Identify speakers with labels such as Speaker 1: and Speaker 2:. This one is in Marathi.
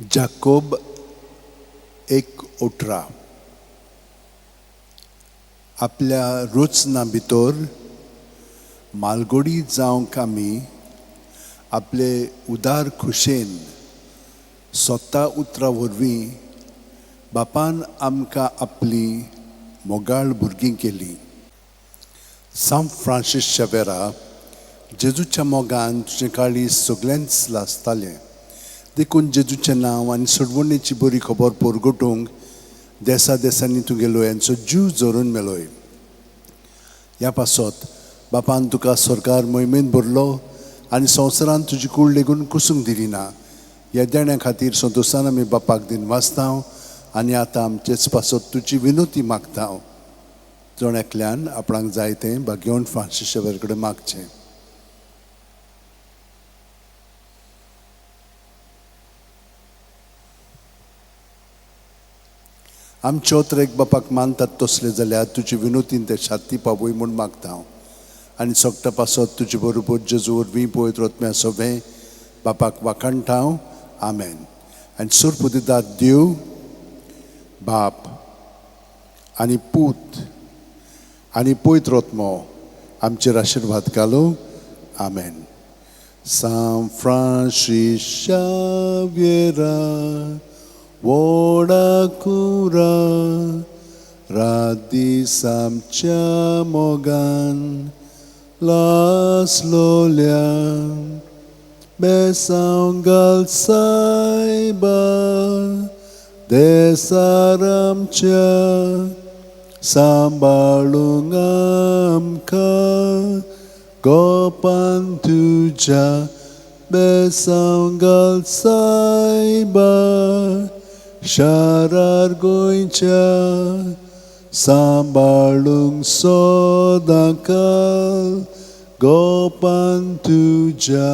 Speaker 1: जाकोब 1:18 आपल्या रोचना भितर मालगोडी जावंक आमी आपले उदार खुशेन स्वता उतरा वरवीं बापान आमकां आपली मोगाळ भुरगीं केली. सांत फ्रांसीस शावेरा जेजूच्या मोगान तुजें काळीज सगळ्यांच लासतालें. देखून जेजूचें नांव आनी सोडवणेची बरी खबर परगटूंक देसा देसांनी तूं गेलोय आनी सो जीव जोरून मेलोय. ह्या पासत बापान तुका सरकार मोहिमेन भरलो आनी संवसारान तुजी कूड लेगून कुसूंक दिली ना. ह्या देण्या खातीर संतोशान आमी बापाक दिन वाचतांव आनी आतां आमचेच पासत तुजी विनोती मागतांव. जोण आपणाक जाय तें भाग्यवन फ्रांसीस शावेर कडेन मागचें. आमचे ओत्रेक बापाक मानतात तसले जाल्यार तुजी विनोतीन ते शांती पावय म्हूण मागतांव आनी सोगता पासत तुजे बरोबर जेजू वरवीं पळयत रोतम्या सोबें बापाक वाखाणटाव. आमेन. आनी सुर्प दितात देव बाप आनी पूत आनी पळयत रोतमो आमचेर आशिर्वाद घालो. आमेन. सांत फ्रांसीस शावेरा वोडाकुरा रादीस आमच्या मोगान लासलोल्या बेसांव घाल सायबा देसार आमच्या सांबाळूंक आमकां गोपान तुज्या बेसांव घाल सायबा शारार गोंयच्या सांबाळूंक सोदां घाल गोपान तुज्या.